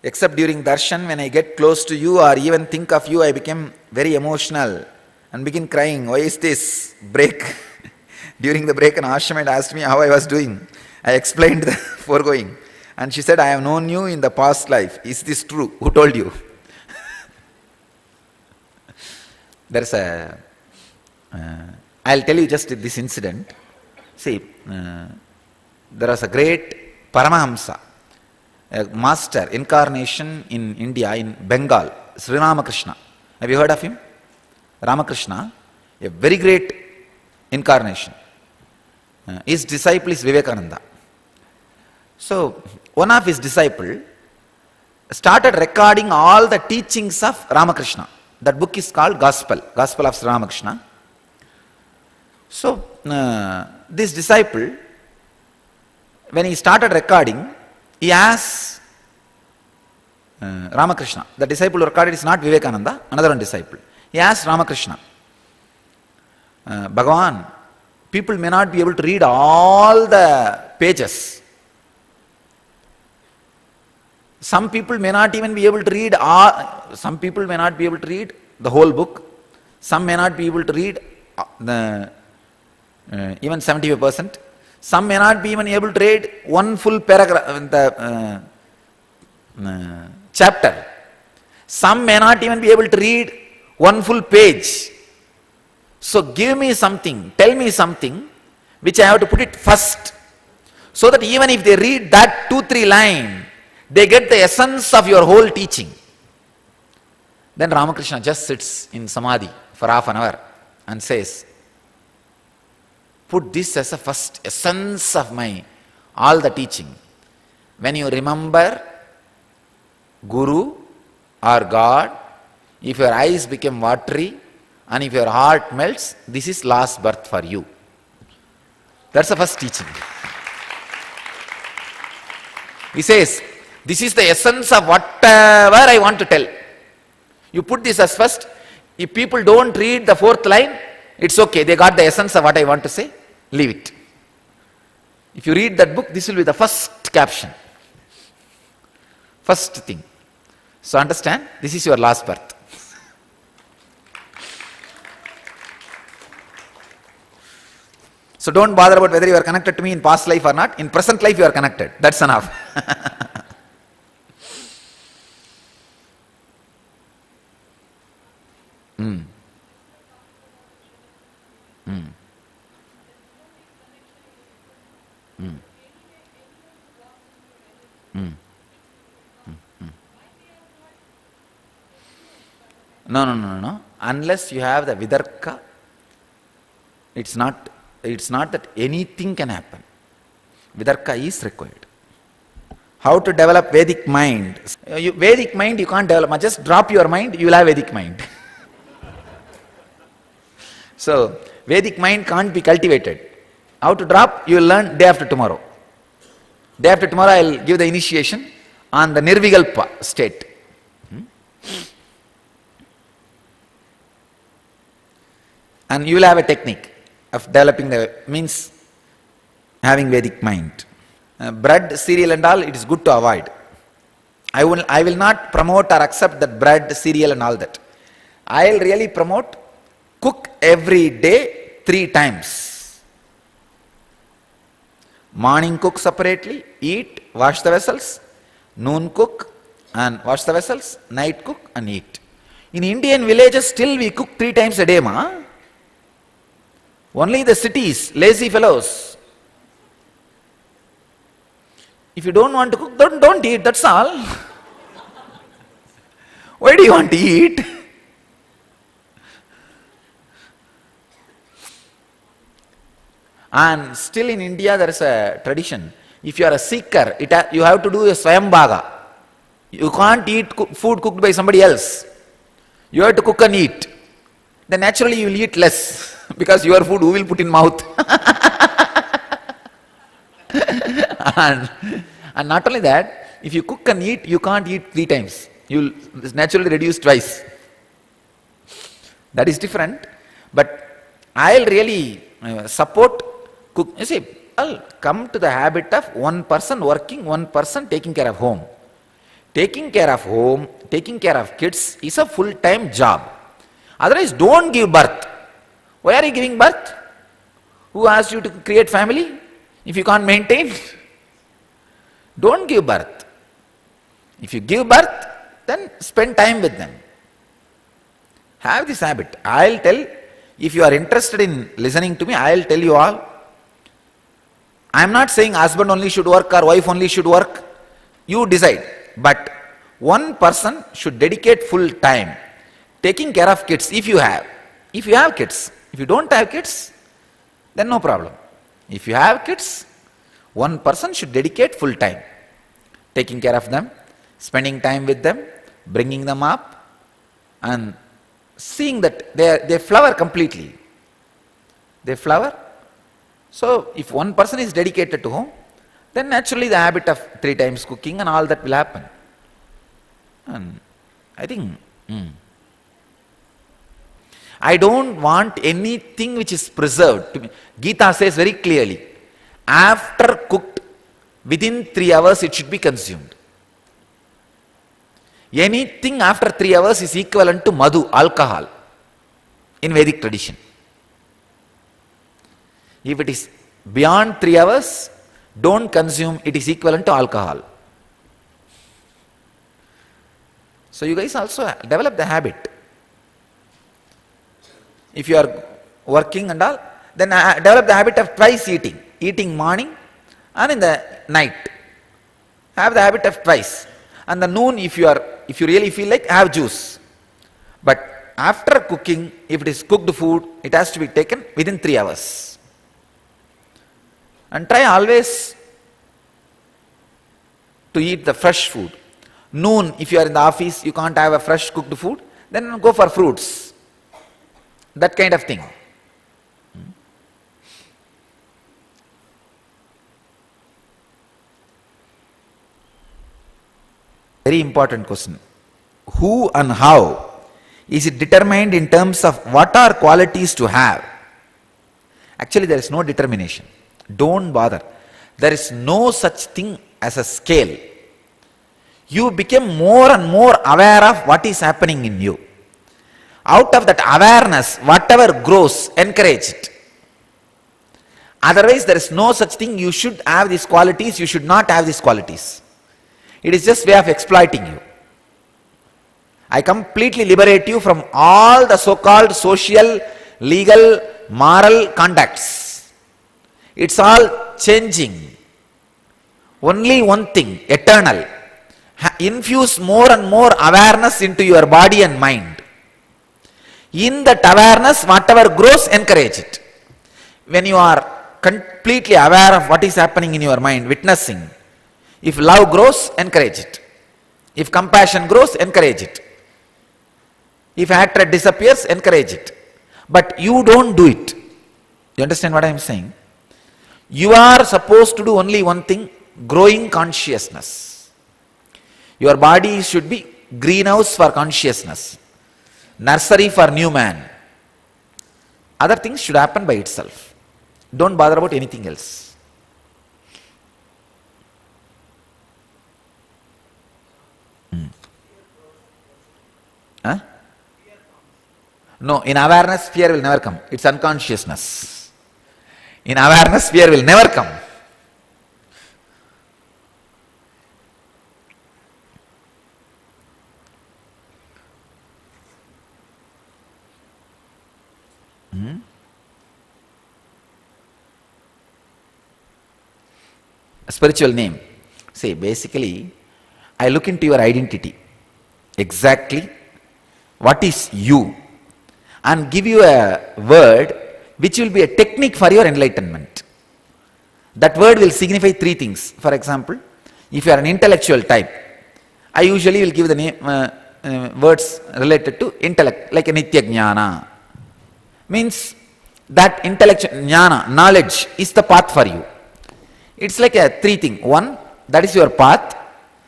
Except during darshan, when I get close to you or even think of you, I became very emotional and begin crying. Why is this? Break. During the break, an ashramite asked me how I was doing. I explained the foregoing. And she said, I have known you in the past life. Is this true? Who told you? There's a... I'll tell you just this incident. See, there was a great Paramahamsa, a master incarnation in India, in Bengal, Sri Ramakrishna. Have you heard of him? Ramakrishna, a very great incarnation. His disciple is Vivekananda. So, one of his disciples started recording all the teachings of Ramakrishna. That book is called Gospel of Sri Ramakrishna. So, this disciple, when he started recording, he asked Ramakrishna. The disciple who recorded is not Vivekananda, another one disciple. He asked Ramakrishna, Bhagavan, people may not be able to read all the pages. Some people may not even be able to read some people may not be able to read the whole book. Some may not be able to read even 75%. Some may not be even able to read one full paragraph, chapter. Some may not even be able to read one full page. So give me something, tell me something which I have to put it first, so that even if they read that 2-3 lines, they get the essence of your whole teaching. Then Ramakrishna just sits in samadhi for half an hour and says, put this as a first essence of my all the teaching. When you remember Guru or God, if your eyes become watery and if your heart melts, this is last birth for you. That's the first teaching. He says, this is the essence of whatever I want to tell. You put this as first. If people don't read the 4th line, it's okay. They got the essence of what I want to say. Leave it. If you read that book, this will be the first caption. First thing. So understand, this is your last birth. So don't bother about whether you are connected to me in past life or not. In present life you are connected. That's enough. No. Unless you have the Vidarka, it's not that anything can happen. Vidarka is required. How to develop Vedic mind? Vedic mind you can't develop. Just drop your mind, you will have Vedic mind. So, Vedic mind can't be cultivated. How to drop? You will learn day after tomorrow. Day after tomorrow I will give the initiation on the Nirvikalpa state. And you will have a technique of developing means having Vedic mind. Bread, cereal and all, it is good to avoid. I will not promote or accept that bread, cereal and all that. I will really promote cook every day 3 times. Morning cook separately, eat, wash the vessels. Noon cook and wash the vessels. Night cook and eat. In Indian villages still we cook 3 times a day, ma. Only the cities, lazy fellows. If you don't want to cook, don't eat, that's all. Why do you want to eat? And still in India there is a tradition. If you are a seeker, you have to do a Swayambhaga. You can't eat food cooked by somebody else. You have to cook and eat. Then naturally you will eat less. Because your food who will put in mouth? and not only that, if you cook and eat, you can't eat 3 times. You will naturally reduce twice. That is different. But I will really support cook. You see, I'll come to the habit of one person working, one person taking care of home. taking care of home, taking care of kids is a full-time job. Otherwise, don't give birth. Why are you giving birth? Who asked you to create family if you can't maintain? Don't give birth. If you give birth, then spend time with them. Have this habit. I'll tell, if you are interested in listening to me, I'll tell you all. I'm not saying husband only should work or wife only should work. You decide. But one person should dedicate full time taking care of kids if you have. If you have kids. If you don't have kids, then no problem. If you have kids, one person should dedicate full time taking care of them, spending time with them, bringing them up, and seeing that they flower completely. They flower. So if one person is dedicated to home, then naturally the habit of 3 times cooking and all that will happen. And I think, I don't want anything which is preserved. Gita says very clearly, after cooked, within 3 hours it should be consumed. Anything after 3 hours is equivalent to madhu, alcohol, in Vedic tradition. If it is beyond 3 hours, don't consume, it is equivalent to alcohol. So you guys also develop the habit. If you are working and all, then develop the habit of twice eating. Eating morning and in the night. Have the habit of twice. And the noon, if you really feel like, have juice. But after cooking, if it is cooked food, it has to be taken within 3 hours. And try always to eat the fresh food. Noon, if you are in the office, you can't have a fresh cooked food, then go for fruits. That kind of thing. Very important question. Who and how is it determined in terms of what are qualities to have? Actually, there is no determination. Don't bother. There is no such thing as a scale. You become more and more aware of what is happening in you. Out of that awareness, whatever grows, encourage it. Otherwise, there is no such thing, you should have these qualities, you should not have these qualities. It is just way of exploiting you. I completely liberate you from all the so-called social, legal, moral contacts. It's all changing. Only one thing, eternal. Infuse more and more awareness into your body and mind. In that awareness, whatever grows, encourage it. When you are completely aware of what is happening in your mind, witnessing, if love grows, encourage it. If compassion grows, encourage it. If hatred disappears, encourage it. But you don't do it. You understand what I am saying? You are supposed to do only one thing, growing consciousness. Your body should be greenhouse for consciousness, nursery for new man. Other things should happen by itself. Don't bother about anything else. Huh? No, in awareness, fear will never come. It's unconsciousness. In awareness, fear will never come. A spiritual name. See, basically, I look into your identity. Exactly what is you, and give you a word which will be a technique for your enlightenment. That word will signify 3 things. For example, if you are an intellectual type, I usually will give the name, words related to intellect, like a Nitya Jnana. Means that intellectual jnana, knowledge, is the path for you. It's like a 3 thing. 1, that is your path,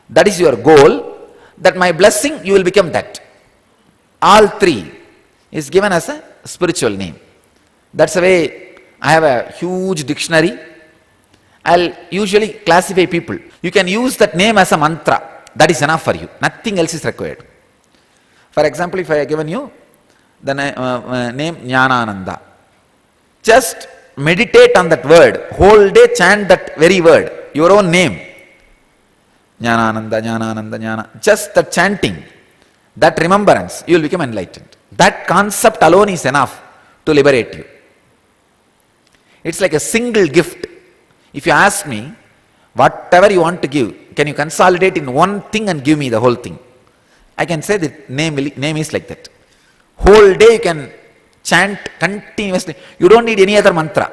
that is your goal, that my blessing, you will become that. All 3 is given as a spiritual name. That's the way I have a huge dictionary. I'll usually classify people. You can use that name as a mantra. That is enough for you. Nothing else is required. For example, if I have given you the name Jnanananda, just meditate on that word. Whole day chant that very word, your own name. Jnanananda, Jnanananda, Jnana. Just the chanting, that remembrance, you will become enlightened. That concept alone is enough to liberate you. It's like a single gift. If you ask me, whatever you want to give, can you consolidate in one thing and give me the whole thing? I can say the name is like that. Whole day you can chant continuously. You don't need any other mantra.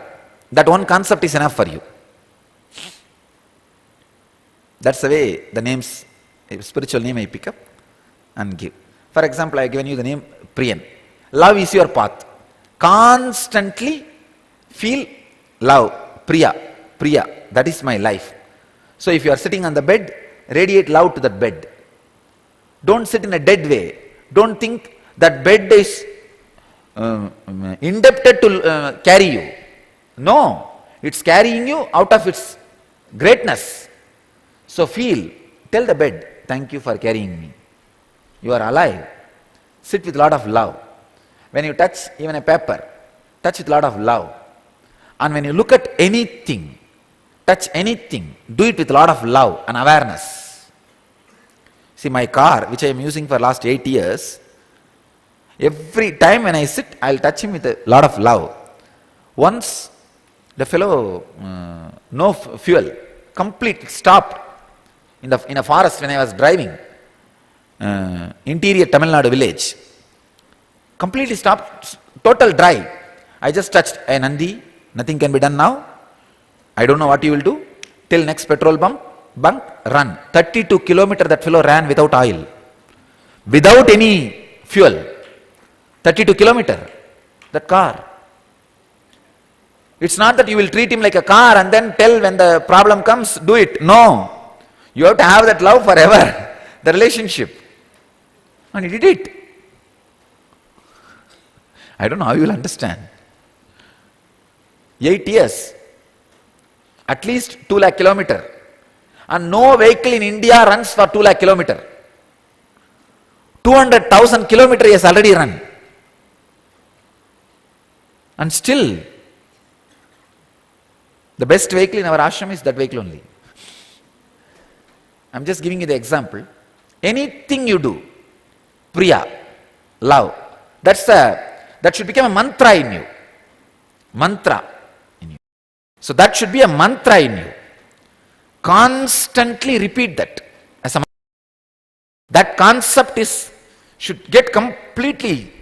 That one concept is enough for you. That's the way the names, spiritual name I pick up and give. For example, I have given you the name Priyan. Love is your path. Constantly feel love. Priya. That is my life. So if you are sitting on the bed, radiate love to that bed. Don't sit in a dead way. Don't think that bed is indebted to carry you. No, it's carrying you out of its greatness. So tell the bed, thank you for carrying me. You are alive. Sit with a lot of love. When you touch even a paper, touch with a lot of love. And when you look at anything, touch anything, do it with a lot of love and awareness. See, my car, which I am using for last 8 years, every time when I sit, I'll touch him with a lot of love. Once, the fellow, no fuel, complete stopped in a forest when I was driving, interior Tamil Nadu village. Completely stopped, total dry. I just touched, hey Nandi, nothing can be done now. I don't know what you will do. Till next petrol bunk, run. 32 kilometers that fellow ran without oil. Without any fuel. 32 kilometers. That car. It's not that you will treat him like a car and then tell when the problem comes, do it. No. You have to have that love forever. The relationship. And he did it. I don't know how you will understand. 8 years. At least 2 lakh kilometers. And no vehicle in India runs for 2 lakh kilometers. 200,000 kilometers he has already run. And still, the best vehicle in our ashram is that vehicle only. I'm just giving you the example. Anything you do, Priya, love, that should become a mantra in you. Mantra in you. So that should be a mantra in you. Constantly repeat that as a mantra. That concept should get completely.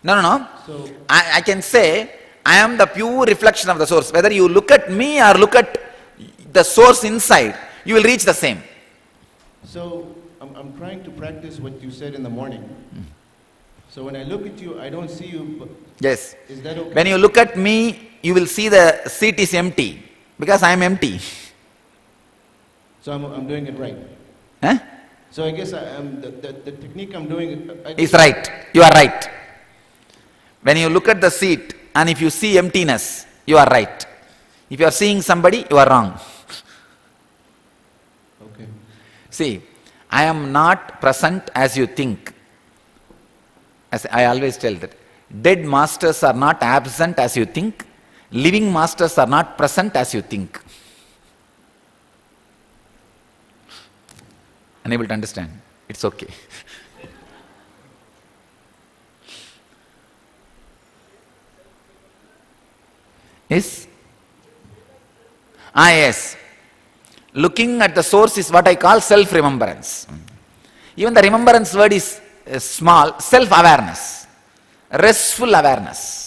No. So I can say, I am the pure reflection of the source. Whether you look at me or look at the source inside, you will reach the same. So I'm trying to practice what you said in the morning. So when I look at you, I don't see you. But yes. Is that okay? When you look at me, you will see the seat is empty because I am empty. So I'm doing it right. Huh? So I guess the technique I'm doing is right. You are right. When you look at the seat and if you see emptiness, you are right. If you are seeing somebody, you are wrong. Okay. See, I am not present as you think. As I always tell that. Dead masters are not absent as you think. Living masters are not present as you think. Unable to understand? It's okay. Yes? Yes. Looking at the source is what I call self-remembrance. Even the remembrance word is small, self-awareness, restful awareness.